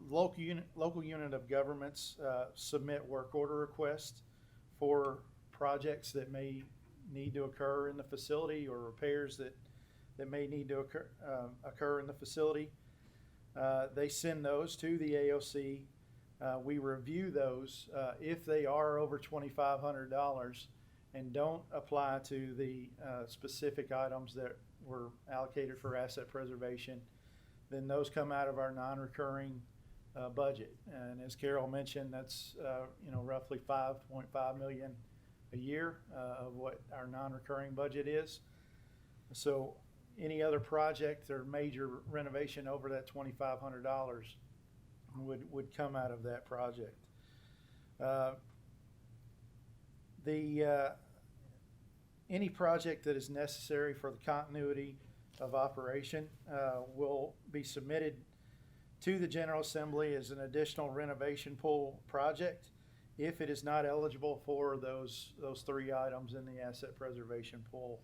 Local unit of governments submit work order requests for projects that may need to occur in the facility or repairs that may need to occur in the facility. They send those to the AOC. We review those. If they are over $2,500 and don't apply to the specific items that were allocated for asset preservation, then those come out of our non-recurring budget. And as Carol mentioned, that's roughly $5.5 million a year of what our non-recurring budget is. So any other project or major renovation over that $2,500 would come out of that project. Any project that is necessary for the continuity of operation will be submitted to the General Assembly as an additional renovation pool project if it is not eligible for those 3 items in the asset preservation pool,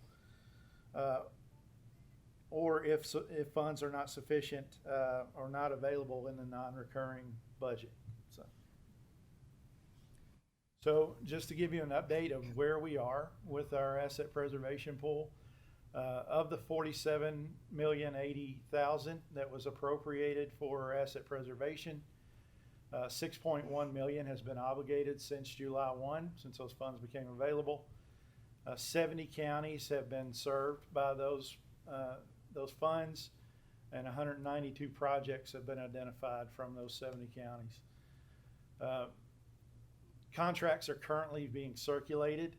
or if funds are not sufficient or not available in the non-recurring budget. So just to give you an update of where we are with our asset preservation pool, of the $47,080,000 that was appropriated for asset preservation, $6.1 million has been obligated since July 1, since those funds became available. 70 counties have been served by those funds, and 192 projects have been identified from those 70 counties. Contracts are currently being circulated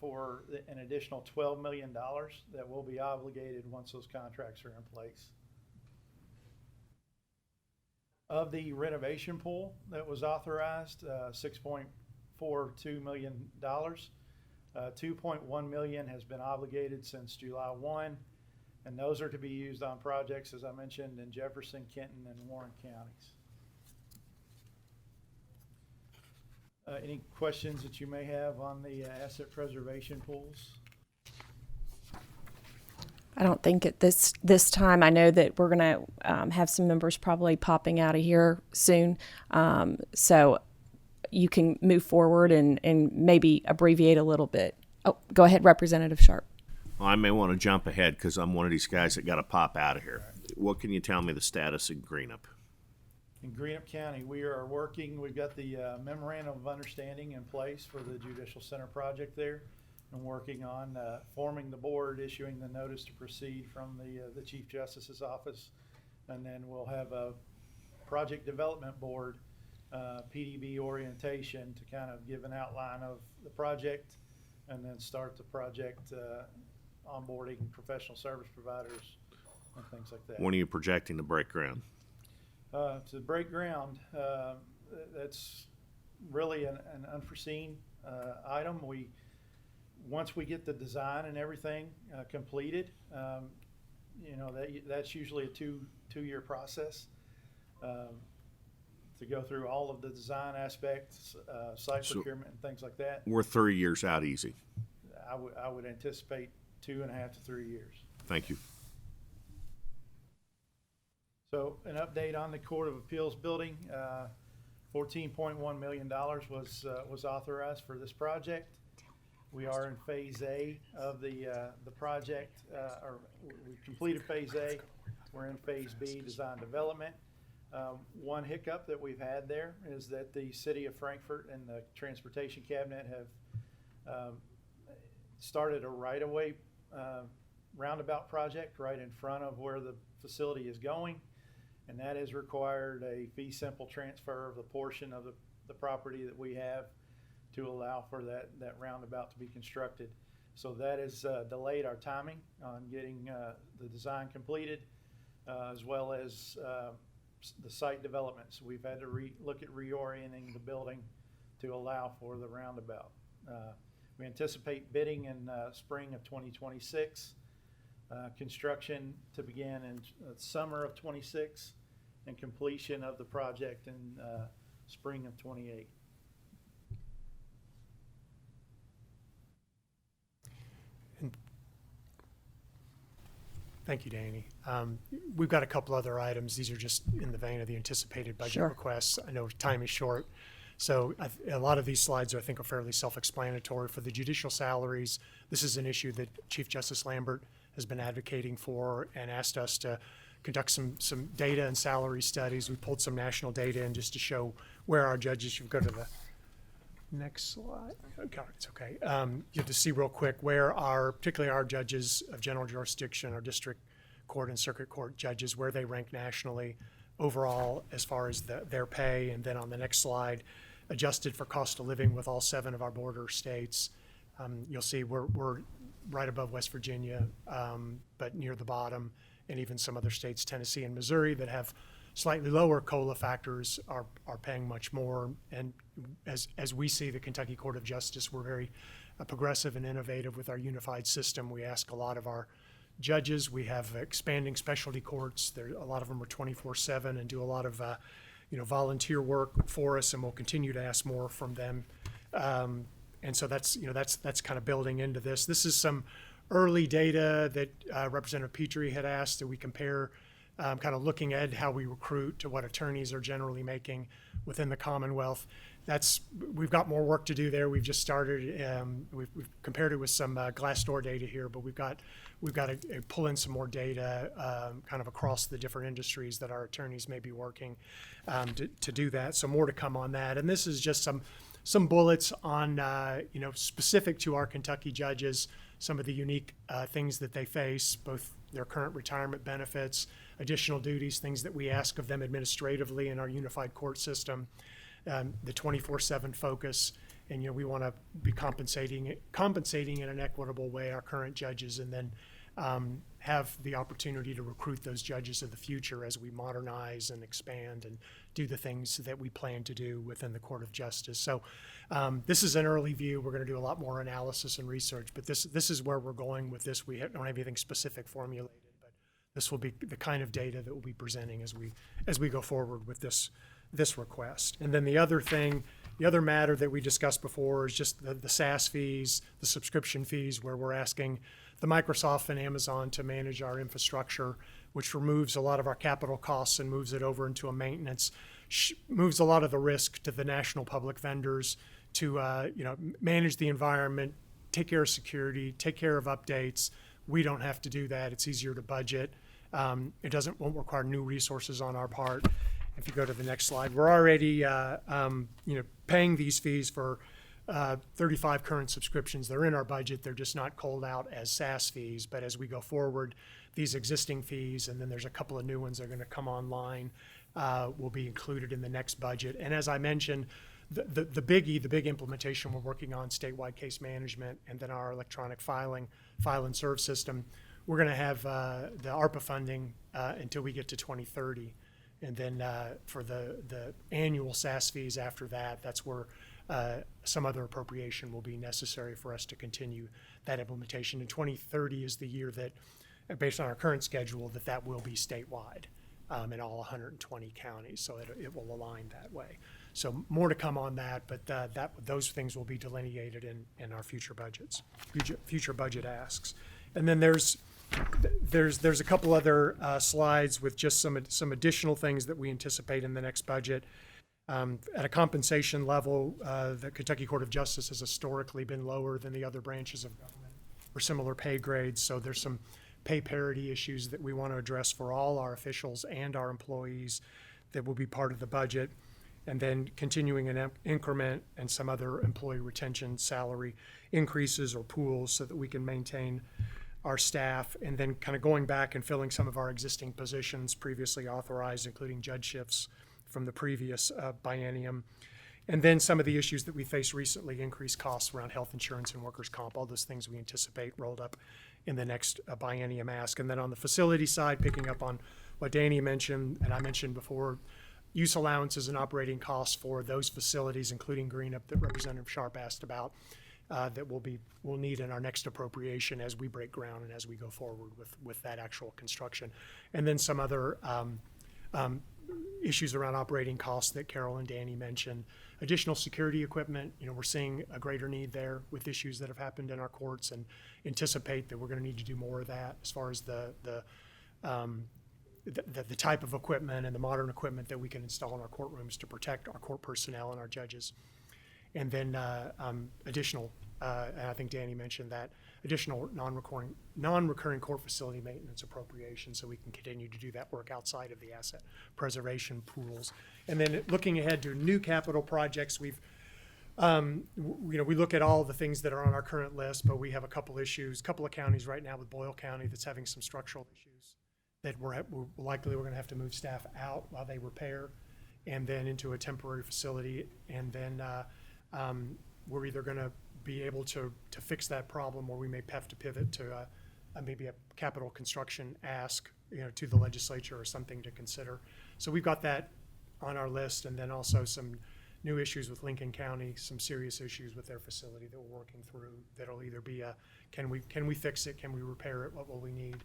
for an additional $12 million that will be obligated once those contracts are in place. Of the renovation pool that was authorized, $6.42 million, $2.1 million has been obligated since July 1, and those are to be used on projects, as I mentioned, in Jefferson, Kenton, and Warren counties. Any questions that you may have on the asset preservation pools? I don't think at this time. I know that we're going to have some members probably popping out of here soon. So you can move forward and maybe abbreviate a little bit. Oh, go ahead, Representative Sharp. Well, I may want to jump ahead because I'm one of these guys that got to pop out of here. What can you tell me the status in Greenup? In Greenup County, we are working. We've got the memorandum of understanding in place for the Judicial Center project there. and working on forming the board, issuing the notice to proceed from the Chief Justice's office. And then we'll have a project development board, PDB orientation, to kind of give an outline of the project and then start the project onboarding professional service providers and things like that. When are you projecting to break ground? To break ground, that's really an unforeseen item. Once we get the design and everything completed, that's usually a two-year process to go through all of the design aspects, site procurement and things like that. We're 3 years out easy. I would anticipate 2.5 to 3 years. Thank you. So an update on the Court of Appeals building, $14.1 million was authorized for this project. We are in phase A of the project, or we completed phase A. We're in phase B, design development. One hiccup that we've had there is that the City of Frankfort and the Transportation Cabinet have started a right-of-way roundabout project right in front of where the facility is going, and that has required a fee simple transfer of the portion of the property that we have to allow for that roundabout to be constructed. So that has delayed our timing on getting the design completed, as well as the site development. So we've had to look at reorienting the building to allow for the roundabout. We anticipate bidding in spring of 2026, construction to begin in summer of 26, and completion of the project in spring of 28. Thank you, Danny. We've got a couple other items. These are just in the vein of the anticipated budget Sure. requests. I know time is short. So a lot of these slides, I think, are fairly self-explanatory. For the judicial salaries, this is an issue that Chief Justice Lambert has been advocating for and asked us to conduct some data and salary studies. We pulled some national data in just to show where our judges, you go to the next slide. Okay, it's okay. You have to see real quick where particularly our judges of general jurisdiction, our district court and circuit court judges, where they rank nationally overall as far as their pay. And then on the next slide, adjusted for cost of living with all 7 of our border states. You'll see we're right above West Virginia, but near the bottom, and even some other states, Tennessee and Missouri, that have slightly lower COLA factors are paying much more. And as we see the Kentucky Court of Justice, we're very progressive and innovative with our unified system. We ask a lot of our judges. We have expanding specialty courts. A lot of them are 24/7 and do a lot of volunteer work for us, and we'll continue to ask more from them. And so that's kind of building into this. This is some early data that Representative Petrie had asked that we compare, kind of looking at how we recruit to what attorneys are generally making within the Commonwealth. We've got more work to do there. We've just started. We've compared it with some Glassdoor data here, but we've got to pull in some more data kind of across the different industries that our attorneys may be working to do that. So more to come on that. And this is just some bullets on specific to our Kentucky judges, some of the unique things that they face, both their current retirement benefits, additional duties, things that we ask of them administratively in our unified court system, the 24/7 focus, and we want to be compensating in an equitable way our current judges, and then have the opportunity to recruit those judges of the future as we modernize and expand and do the things that we plan to do within the Court of Justice. So this is an early view. We're going to do a lot more analysis and research, but this is where we're going with this. We don't have anything specific formulated, but this will be the kind of data that we'll be presenting as we go forward with this request. And then the other matter that we discussed before is just the SaaS fees, the subscription fees, where we're asking the Microsoft and Amazon to manage our infrastructure, which removes a lot of our capital costs and moves it over into a maintenance, moves a lot of the risk to the national public vendors to manage the environment, take care of security, take care of updates. We don't have to do that. It's easier to budget. It won't require new resources on our part. If you go to the next slide, we're already paying these fees for 35 current subscriptions. They're in our budget. They're just not called out as SaaS fees. But as we go forward, these existing fees, and then there's a couple of new ones that are going to come online, will be included in the next budget. And as I mentioned, the big implementation we're working on, statewide case management, and then our electronic file and serve system. We're going to have the ARPA funding until we get to 2030. And then for the annual SaaS fees after that, that's where some other appropriation will be necessary for us to continue that implementation. And 2030 is the year that, based on our current schedule, that will be statewide in all 120 counties. So it will align that way. So more to come on that, but those things will be delineated in our future budgets, future budget asks. And then there's a couple other slides with just some additional things that we anticipate in the next budget. At a compensation level, the Kentucky Court of Justice has historically been lower than the other branches of government for similar pay grades. So there's some pay parity issues that we want to address for all our officials and our employees that will be part of the budget. And then continuing an increment and some other employee retention salary increases or pools so that we can maintain our staff, and then kind of going back and filling some of our existing positions previously authorized, including judgeships from the previous biennium. And then some of the issues that we faced recently, increased costs around health insurance and workers' comp, all those things we anticipate rolled up in the next biennium ask. And then on the facility side, picking up on what Danny mentioned, and I mentioned before, use allowances and operating costs for those facilities, including Greenup that Representative Sharp asked about, that we'll need in our next appropriation as we break ground and as we go forward with that actual construction. And then some other issues around operating costs that Carol and Danny mentioned. Additional security equipment, we're seeing a greater need there with issues that have happened in our courts, and anticipate that we're going to need to do more of that as far as the type of equipment and the modern equipment that we can install in our courtrooms to protect our court personnel and our judges. And then additional, and I think Danny mentioned that, additional non-recurring court facility maintenance appropriation, so we can continue to do that work outside of the asset preservation pools. And then looking ahead to new capital projects, we look at all the things that are on our current list, but we have a couple of counties right now with Boyle County that's having some structural issues that we're going to have to move staff out while they repair, and then into a temporary facility. And then we're either going to be able to fix that problem, or we may have to pivot to maybe a capital construction ask, to the legislature or something to consider. So we've got that on our list, and then also some new issues with Lincoln County, some serious issues with their facility that we're working through. That'll either be can we fix it, can we repair it, what will we need,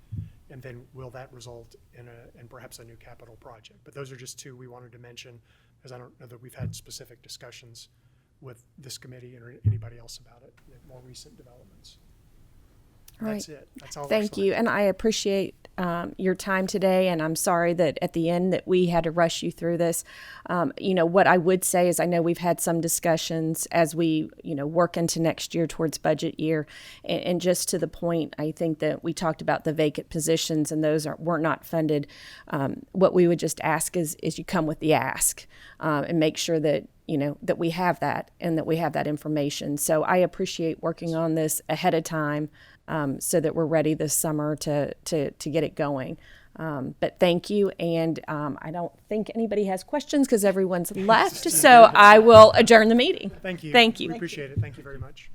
and then will that result in perhaps a new capital project. But those are just two we wanted to mention, because I don't know that we've had specific discussions with this committee or anybody else about it, more recent developments. Right. That's it. That's all. Thank you, and I appreciate your time today, and I'm sorry that at the end that we had to rush you through this. What I would say is I know we've had some discussions as we, work into next year towards budget year, and just to the point, I think that we talked about the vacant positions, and those were not funded. What we would just ask is you come with the ask and make sure that that we have that and that we have that information. So I appreciate working on this ahead of time, so that we're ready this summer to get it going. But thank you, and I don't think anybody has questions because everyone's left, so I will adjourn the meeting. Thank you. Thank you. We appreciate it. Thank you very much.